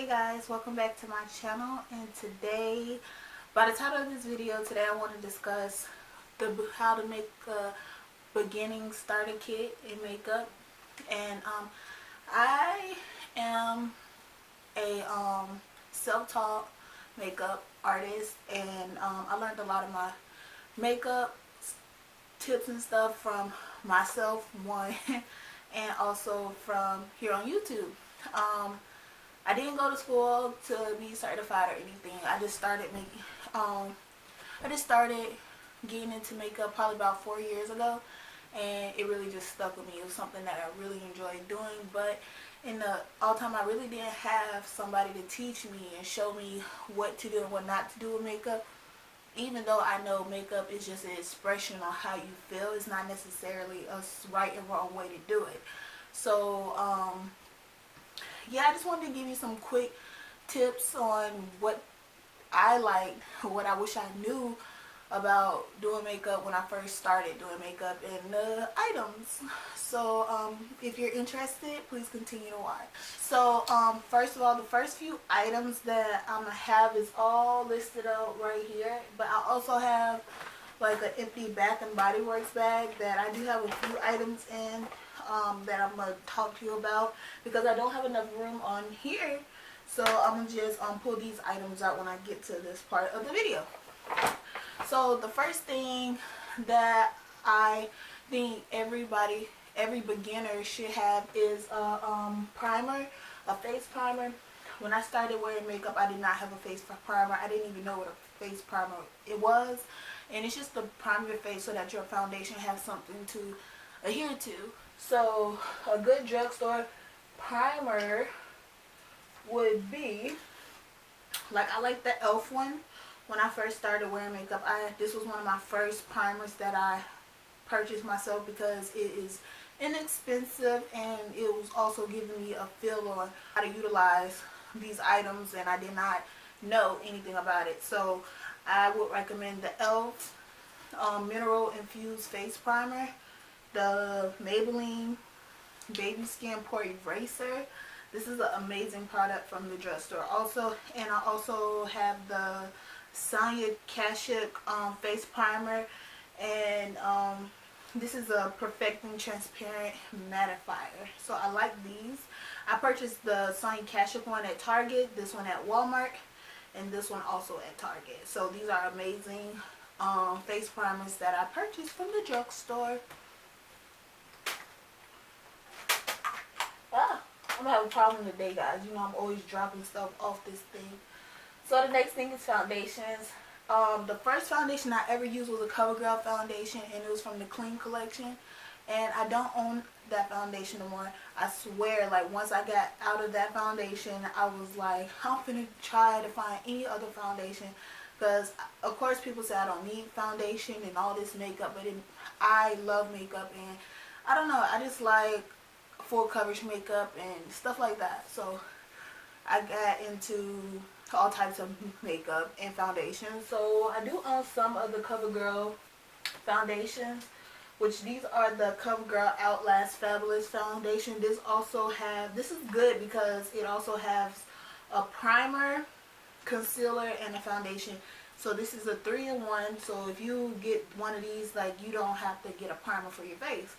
Hey guys, welcome back to my channel. And today, by the title of this video, today I want to discuss how to make a beginning starter kit in makeup. And I am a self-taught makeup artist, and I learned a lot of my makeup tips and stuff from myself, one, and also from here on YouTube. I didn't go to school to be certified or anything. I just started getting into makeup probably about 4 years ago, and it really just stuck with me. It was something that I really enjoyed doing, but in the all time I really didn't have somebody to teach me and show me what to do and what not to do with makeup. Even though I know makeup is just an expression on how you feel, it's not necessarily a right and wrong way to do it. So yeah, I just wanted to give you some quick tips on what I like, what I wish I knew about doing makeup when I first started doing makeup, and the items. So if you're interested, please continue to watch. So first of all, the first few items that I'm gonna have is all listed out right here, but I also have like an empty Bath and Body Works bag that I do have a few items in that I'm going to talk to you about, because I don't have enough room on here. So I'm going to just pull these items out when I get to this part of the video. So the first thing that I think every beginner should have is a primer, a face primer. When I started wearing makeup, I did not have a face primer. I didn't even know what a face primer it was. And it's just to prime your face so that your foundation has something to adhere to. So a good drugstore primer would be, like, I like the e.l.f. one. When I first started wearing makeup, this was one of my first primers that I purchased myself, because it is inexpensive and it was also giving me a feel on how to utilize these items, and I did not know anything about it. So I would recommend the e.l.f. Mineral Infused Face Primer, the Maybelline Baby Skin Pore Eraser. This is an amazing product from the drugstore also. And I also have the SHAAANXO face primer, and this is a perfecting transparent mattifier. So I like these. I purchased the SHAAANXO one at Target, this one at Walmart, and this one also at Target. So these are amazing face primers that I purchased from the drugstore. I'm having a problem today, guys. You know, I'm always dropping stuff off this thing. So the next thing is foundations. The first foundation I ever used was a CoverGirl foundation, and it was from the Clean collection. And I don't own that foundation no more. I swear, like, once I got out of that foundation, I was like, I'm gonna try to find any other foundation. Because, of course, people say I don't need foundation and all this makeup, but I love makeup, and I don't know, I just like full coverage makeup and stuff like that. So I got into all types of makeup and foundation. So I do own some of the CoverGirl foundations, which these are the CoverGirl Outlast Fabulous foundation. This is good because it also has a primer, concealer, and a foundation. So this is a 3-in-1. So if you get one of these, like, you don't have to get a primer for your face.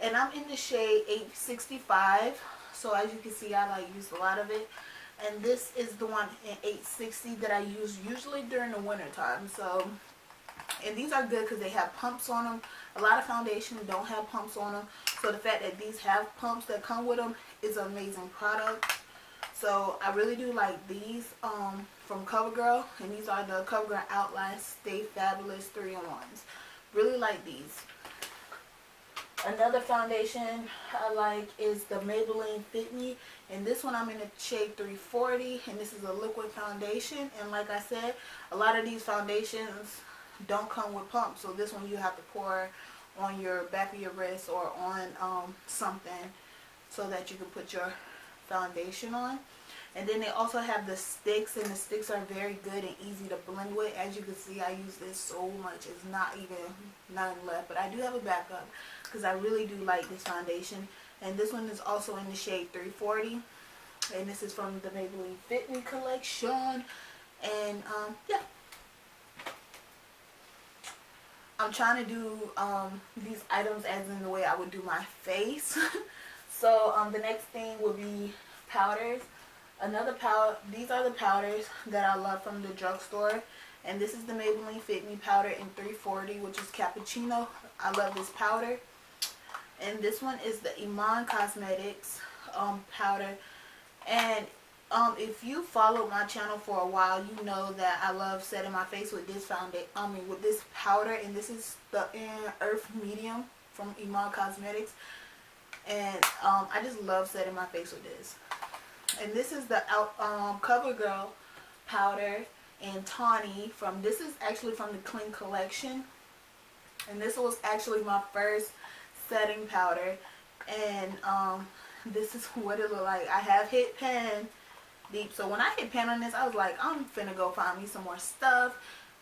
And I'm in the shade 865. So as you can see, I used a lot of it. And this is the one in 860 that I use usually during the winter time. So, and these are good because they have pumps on them. A lot of foundations don't have pumps on them. So the fact that these have pumps that come with them is an amazing product. So I really do like these from CoverGirl. And these are the CoverGirl Outlast Stay Fabulous 3-in-1s. Really like these. Another foundation I like is the Maybelline Fit Me, and this one I'm in the shade 340, and this is a liquid foundation. And like I said, a lot of these foundations don't come with pumps, so this one you have to pour on your back of your wrist or on something so that you can put your foundation on. And then they also have the sticks, and the sticks are very good and easy to blend with. As you can see, I use this so much. It's not even none left, but I do have a backup because I really do like this foundation. And this one is also in the shade 340. And this is from the Maybelline Fit Me collection. And yeah, I'm trying to do these items as in the way I would do my face. So the next thing would be powders. Another powder, these are the powders that I love from the drugstore. And this is the Maybelline Fit Me powder in 340, which is cappuccino. I love this powder. And this one is the Iman Cosmetics powder. And if you followed my channel for a while, you know that I love setting my face with this with this powder. And this is the Earth Medium from Iman Cosmetics. And I just love setting my face with this. And this is the CoverGirl powder in Tawny from, this is actually from the Clean collection. And this was actually my first setting powder. And this is what it looked like. I have hit pan deep. So when I hit pan on this, I was like, I'm finna go find me some more stuff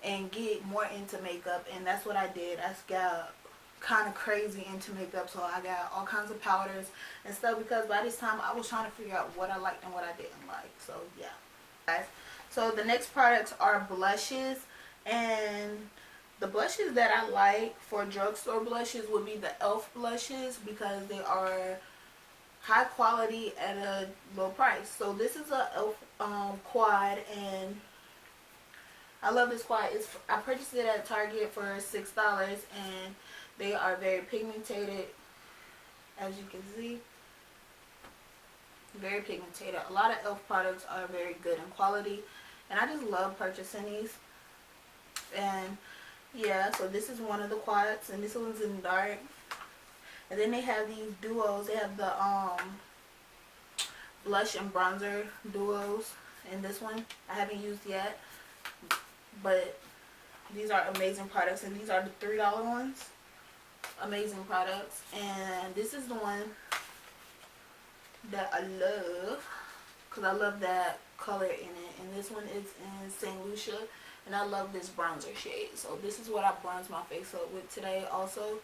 and get more into makeup. And that's what I did. I got kind of crazy into makeup, so I got all kinds of powders and stuff, because by this time I was trying to figure out what I liked and what I didn't like. So yeah, guys. So the next products are blushes, and the blushes that I like for drugstore blushes would be the e.l.f. blushes, because they are high quality at a low price. So this is a e.l.f. quad, and I love this quad. I purchased it at Target for $6, and they are very pigmented, as you can see. Very pigmented. A lot of e.l.f. products are very good in quality, and I just love purchasing these. And yeah, so this is one of the quads, and this one's in dark. And then they have these duos. They have the blush and bronzer duos, and this one I haven't used yet, but these are amazing products, and these are the $3 ones. Amazing products. And this is the one that I love, because I love that color in it. And this one is in St. Lucia, and I love this bronzer shade. So this is what I bronzed my face up with today also.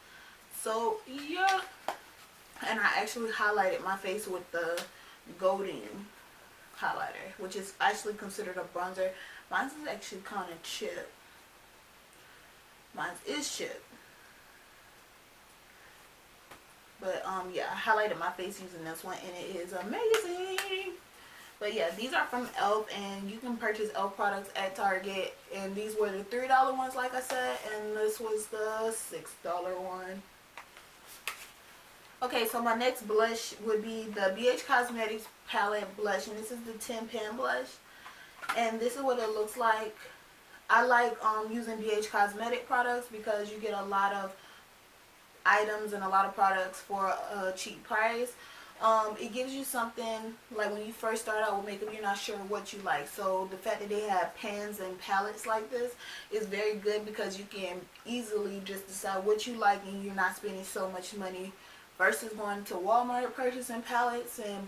So yeah, and I actually highlighted my face with the golden highlighter, which is actually considered a bronzer. Mine is actually kind of chip. Mine is chip. But yeah, I highlighted my face using this one, and it is amazing. But yeah, these are from e.l.f. and you can purchase e.l.f. products at Target. And these were the $3 ones, like I said, and this was the $6 one. Okay, so my next blush would be the BH Cosmetics palette blush, and this is the 10 pan blush. And this is what it looks like. I like using BH Cosmetic products because you get a lot of items and a lot of products for a cheap price. It gives you something, like when you first start out with makeup, you're not sure what you like. So the fact that they have pans and palettes like this is very good, because you can easily just decide what you like and you're not spending so much money versus going to Walmart purchasing palettes and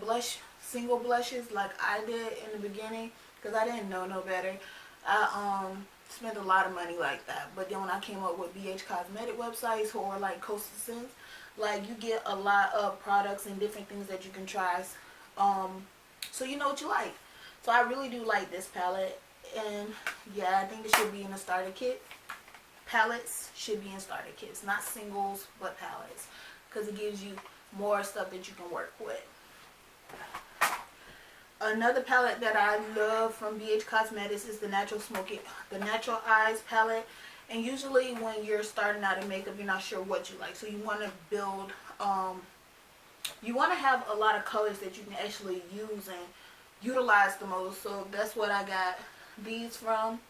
single blushes like I did in the beginning, because I didn't know no better. I spent a lot of money like that. But then when I came up with BH Cosmetic websites or like Coastal Scents, like you get a lot of products and different things that you can try, so you know what you like. So I really do like this palette, and yeah, I think it should be in a starter kit. Palettes should be in starter kits, not singles but palettes, because it gives you more stuff that you can work with. Another palette that I love from BH Cosmetics is the Natural Eyes palette. And usually when you're starting out in makeup, you're not sure what you like. So you want to build, you want to have a lot of colors that you can actually use and utilize the most. So that's what I got these from.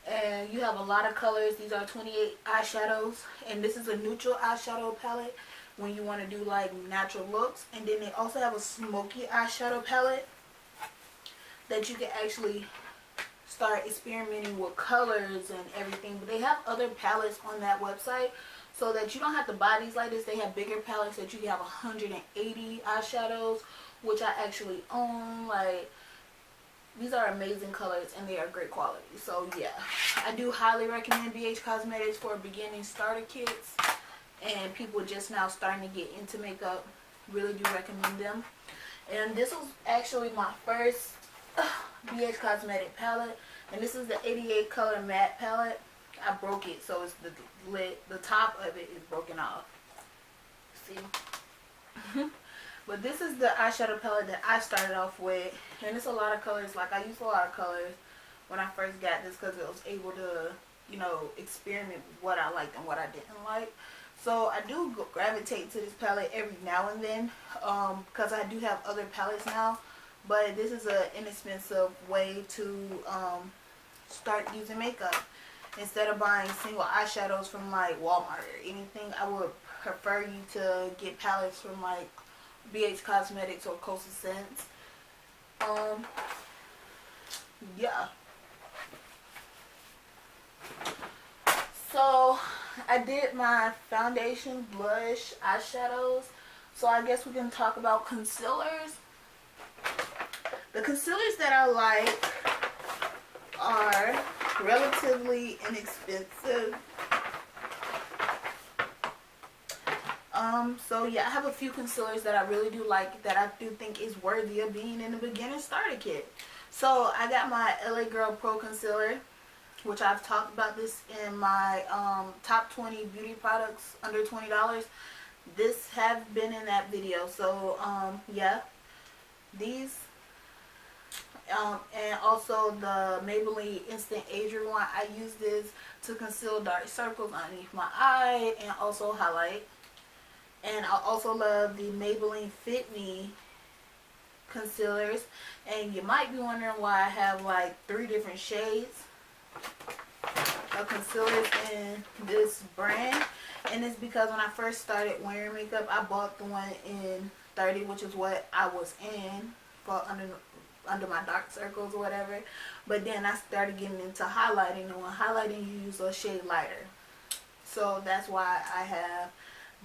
And you have a lot of colors. These are 28 eyeshadows. And this is a neutral eyeshadow palette when you want to do like natural looks. And then they also have a smoky eyeshadow palette that you can actually start experimenting with colors and everything. But they have other palettes on that website, so that you don't have to buy these like this. They have bigger palettes that you can have 180 eyeshadows, which I actually own. Like, these are amazing colors and they are great quality. So yeah, I do highly recommend BH Cosmetics for beginning starter kits and people just now starting to get into makeup. Really do recommend them. And this was actually my first BH Cosmetic palette. And this is the 88 color matte palette. I broke it, so it's the lid, the top of it is broken off. See? But this is the eyeshadow palette that I started off with. And it's a lot of colors. Like, I used a lot of colors when I first got this because I was able to, you know, experiment with what I liked and what I didn't like. So I do gravitate to this palette every now and then because I do have other palettes now. But this is an inexpensive way to start using makeup. Instead of buying single eyeshadows from like Walmart or anything, I would prefer you to get palettes from like BH Cosmetics or Coastal Scents. Yeah. So I did my foundation, blush, eyeshadows. So I guess we can talk about concealers. The concealers that I like are relatively inexpensive. So yeah, I have a few concealers that I really do like, that I do think is worthy of being in the beginner starter kit. So I got my LA Girl Pro Concealer, which I've talked about this in my top 20 beauty products under $20. This have been in that video. So yeah, these and also the Maybelline Instant Age Rewind. I use this to conceal dark circles underneath my eye and also highlight. And I also love the Maybelline Fit Me concealers. And you might be wondering why I have like 3 different shades of concealers in this brand. And it's because when I first started wearing makeup, I bought the one in 30, which is what I was in for under my dark circles or whatever. But then I started getting into highlighting, and when highlighting you use a shade lighter. So that's why I have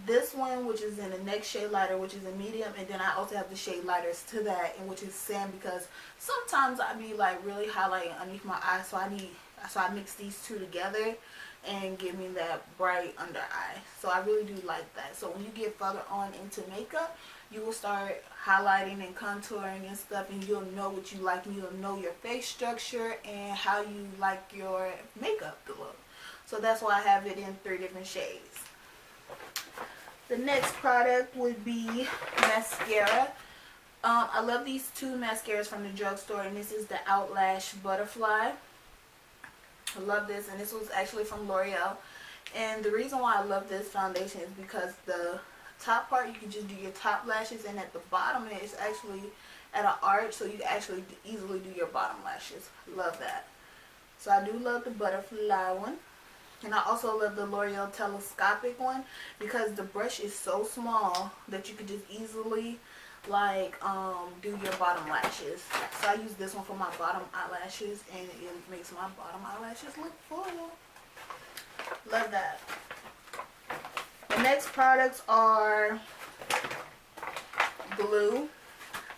this one, which is in the next shade lighter, which is a medium, and then I also have the shade lighters to that, and which is sand, because sometimes I be like really highlighting underneath my eye, so I mix these two together and give me that bright under eye. So I really do like that. So when you get further on into makeup, you will start highlighting and contouring and stuff, and you'll know what you like, and you'll know your face structure and how you like your makeup to look. So that's why I have it in 3 different shades. The next product would be mascara. I love these 2 mascaras from the drugstore, and this is the Outlash Butterfly. I love this, and this was actually from L'Oreal. And the reason why I love this foundation is because the top part, you can just do your top lashes, and at the bottom it's actually at an arch, so you can actually easily do your bottom lashes. Love that. So I do love the butterfly one. And I also love the L'Oreal telescopic one, because the brush is so small that you could just easily like do your bottom lashes. So I use this one for my bottom eyelashes, and it makes my bottom eyelashes look full. Love that. The next products are glue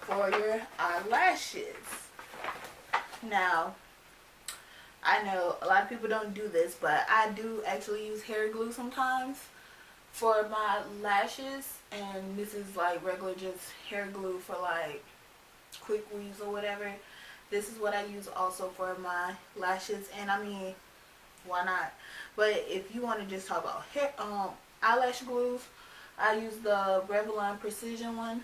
for your eyelashes. Now, I know a lot of people don't do this, but I do actually use hair glue sometimes for my lashes, and this is like regular just hair glue for like quick weaves or whatever. This is what I use also for my lashes, and I mean, why not? But if you want to just talk about hair eyelash glues, I use the Revlon Precision one.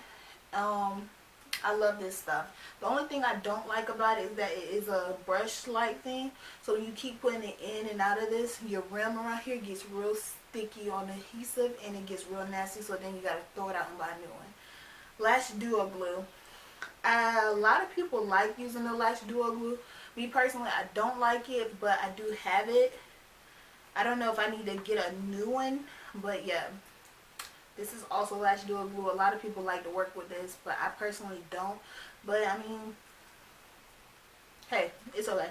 I love this stuff. The only thing I don't like about it is that it is a brush-like thing. So when you keep putting it in and out of this, your rim around here gets real sticky on the adhesive, and it gets real nasty. So then you got to throw it out and buy a new one. Lash Duo Glue. A lot of people like using the Lash Duo Glue. Me personally, I don't like it, but I do have it. I don't know if I need to get a new one, but yeah. This is also Lash Duo Glue. A lot of people like to work with this, but I personally don't. But I mean, hey, it's okay.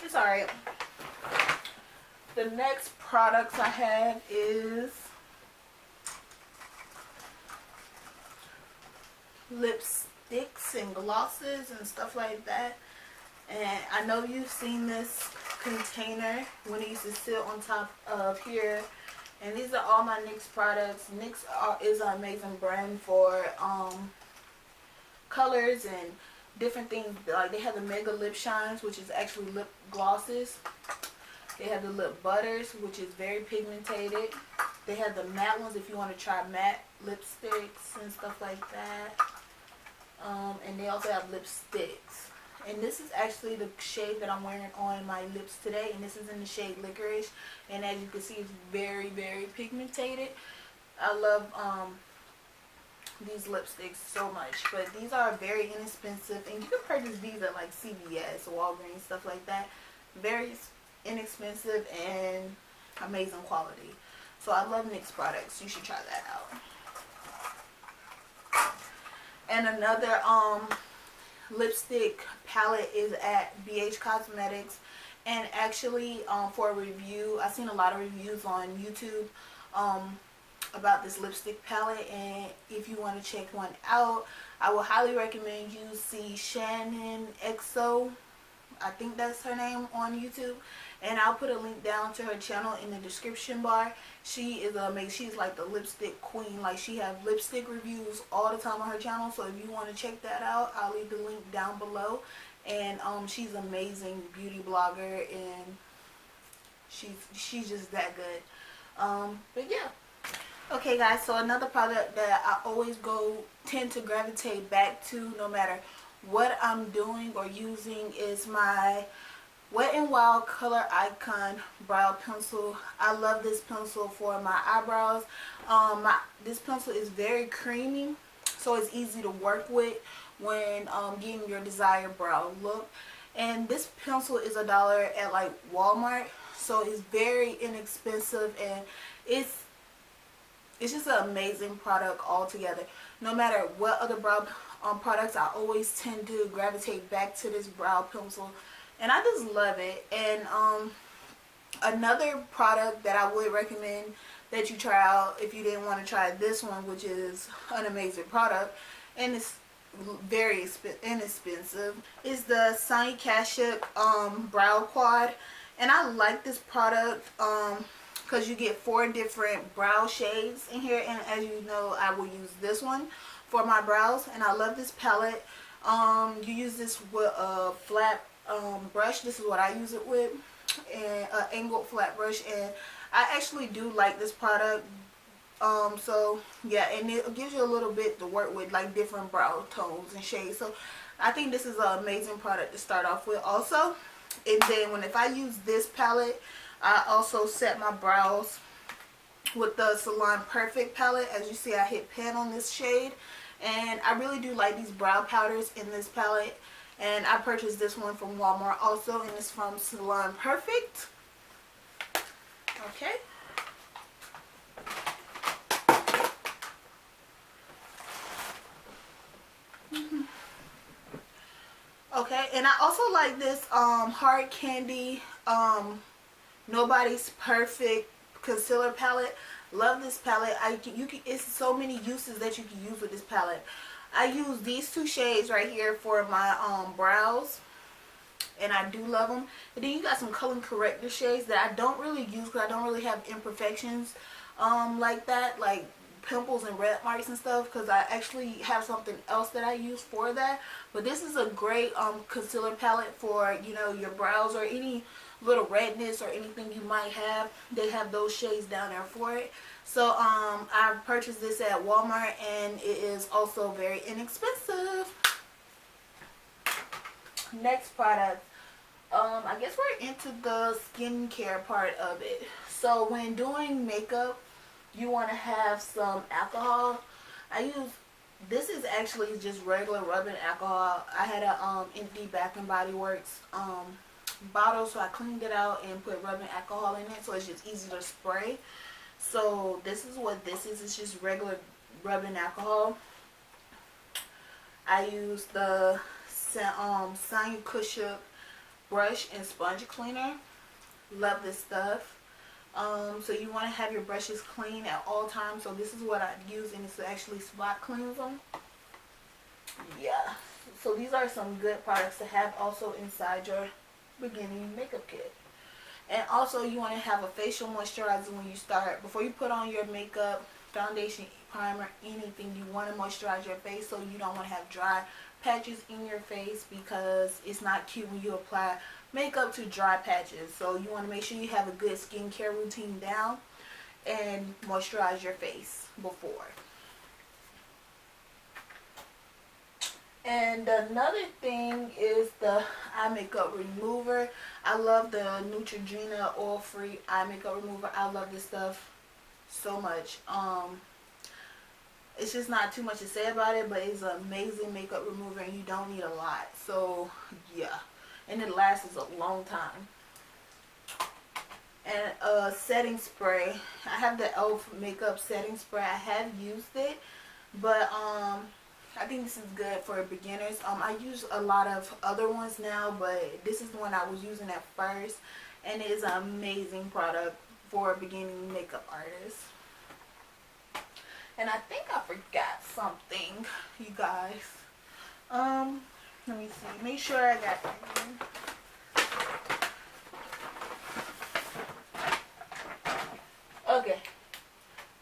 It's alright. The next products I have is lipsticks and glosses and stuff like that. And I know you've seen this container when it used to sit on top of here. And these are all my NYX products. NYX is an amazing brand for colors and different things. Like they have the Mega Lip Shines, which is actually lip glosses. They have the Lip Butters, which is very pigmented. They have the matte ones if you want to try matte lipsticks and stuff like that. And they also have lipsticks. And this is actually the shade that I'm wearing on my lips today. And this is in the shade Licorice. And as you can see, it's very, very pigmented. I love these lipsticks so much. But these are very inexpensive. And you can purchase these at like CVS, Walgreens, stuff like that. Very inexpensive and amazing quality. So I love NYX products. You should try that out. And another lipstick palette is at BH Cosmetics. And actually for a review, I've seen a lot of reviews on YouTube about this lipstick palette, and if you want to check one out, I will highly recommend you see SHAAANXO. I think that's her name on YouTube, and I'll put a link down to her channel in the description bar. She is amazing. She's like the lipstick queen. Like, she has lipstick reviews all the time on her channel, so if you want to check that out, I'll leave the link down below. And she's an amazing beauty blogger, and she's just that good. But yeah. Okay guys, so another product that I always tend to gravitate back to no matter what I'm doing or using is my Wet n Wild Color Icon brow pencil. I love this pencil for my eyebrows. This pencil is very creamy, so it's easy to work with when getting your desired brow look. And this pencil is $1 at like Walmart, so it's very inexpensive, and it's just an amazing product altogether. No matter what other brow products, I always tend to gravitate back to this brow pencil, and I just love it. And another product that I would recommend that you try out if you didn't want to try this one, which is an amazing product and it's very inexpensive, is the Sunny Kashuk brow quad. And I like this product because you get 4 different brow shades in here, and as you know, I will use this one for my brows, and I love this palette. You use this with a flat brush. This is what I use it with, and an angled flat brush, and I actually do like this product. So yeah, and it gives you a little bit to work with, like different brow tones and shades. So I think this is an amazing product to start off with also. And then if I use this palette, I also set my brows with the Salon Perfect palette. As you see, I hit pan on this shade, and I really do like these brow powders in this palette. And I purchased this one from Walmart also, and it's from Salon Perfect. Okay. Okay, and I also like this Hard Candy Nobody's Perfect concealer palette. Love this palette. It's so many uses that you can use with this palette. I use these 2 shades right here for my brows, and I do love them. And then you got some color corrector shades that I don't really use because I don't really have imperfections like that, like pimples and red marks and stuff, because I actually have something else that I use for that. But this is a great concealer palette for, you know, your brows or any little redness or anything you might have. They have those shades down there for it. So I purchased this at Walmart, and it is also very inexpensive. Next product, I guess we're into the skincare part of it. So when doing makeup, you want to have some alcohol. This is actually just regular rubbing alcohol. I had a empty Bath and Body Works bottle, so I cleaned it out and put rubbing alcohol in it, so it's just easy to spray. So this is what this is. It's just regular rubbing alcohol. I use the Sunny Kashuk brush and sponge cleaner. Love this stuff. So you want to have your brushes clean at all times. So this is what I use, and it's actually spot cleans them. Yeah. So these are some good products to have also inside your beginning makeup kit. And also you want to have a facial moisturizer when you start. Before you put on your makeup, foundation, primer, anything. You want to moisturize your face, so you don't want to have dry patches in your face, because it's not cute when you apply makeup to dry patches. So you want to make sure you have a good skincare routine down and moisturize your face before. And another thing is the eye makeup remover. I love the Neutrogena oil-free eye makeup remover. I love this stuff so much. It's just not too much to say about it, but it's an amazing makeup remover, and you don't need a lot. So yeah, and it lasts a long time. And a setting spray. I have the e.l.f. makeup setting spray. I have used it, but I think this is good for beginners. I use a lot of other ones now, but this is the one I was using at first, and it is an amazing product for beginning makeup artists. And I think I forgot something, you guys. Let me see. Make sure I got everything. Okay.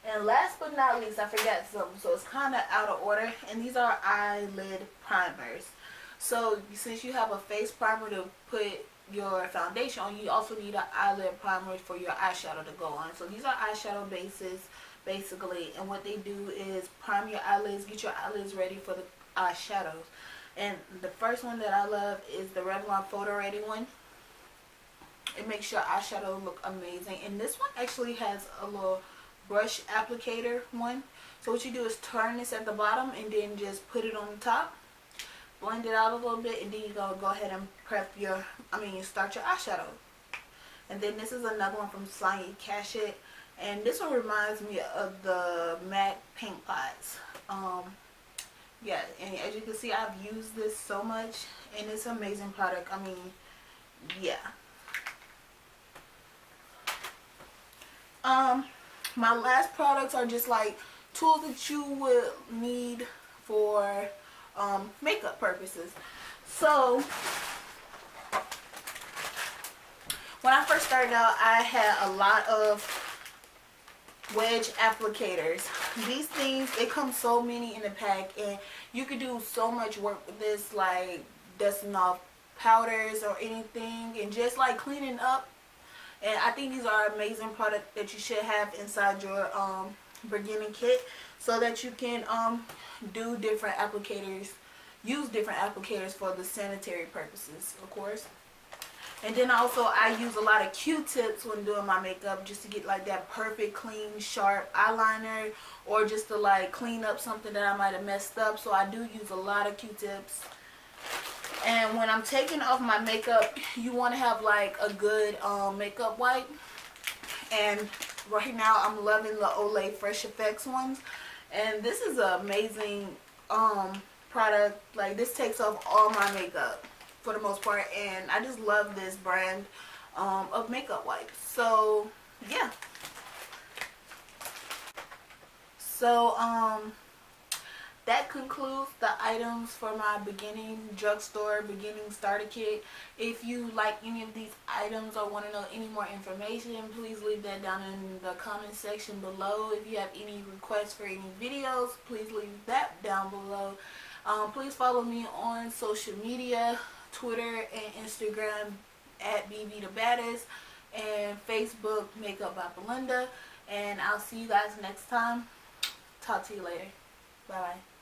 And last but not least, I forgot something, so it's kind of out of order. And these are eyelid primers. So since you have a face primer to put your foundation on, you also need an eyelid primer for your eyeshadow to go on. So these are eyeshadow bases, basically, and what they do is prime your eyelids, get your eyelids ready for the eyeshadows. And the first one that I love is the Revlon Photo Ready one. It makes your eyeshadow look amazing. And this one actually has a little brush applicator one. So what you do is turn this at the bottom and then just put it on the top, blend it out a little bit, and then you're gonna go ahead and start your eyeshadow. And then this is another one from Sonia Kashuk, and this one reminds me of the MAC paint pots. Yeah, and as you can see, I've used this so much, and it's an amazing product. Yeah. My last products are just like tools that you would need for makeup purposes. So when I first started out, I had a lot of wedge applicators. These things, they come so many in the pack, and you could do so much work with this, like dusting off powders or anything, and just like cleaning up. And I think these are amazing products that you should have inside your beginning kit, so that you can do different applicators, use different applicators for the sanitary purposes, of course. And then also I use a lot of Q-tips when doing my makeup, just to get like that perfect, clean, sharp eyeliner, or just to like clean up something that I might have messed up. So I do use a lot of Q-tips. And when I'm taking off my makeup, you want to have like a good makeup wipe. And right now I'm loving the Olay Fresh Effects ones. And this is an amazing product. Like, this takes off all my makeup for the most part, and I just love this brand of makeup wipes. So yeah, so that concludes the items for my beginning drugstore beginning starter kit. If you like any of these items or want to know any more information, please leave that down in the comment section below. If you have any requests for any videos, please leave that down below. Please follow me on social media, Twitter and Instagram at BB the Baddest, and Facebook Makeup by Belinda. And I'll see you guys next time. Talk to you later. Bye bye.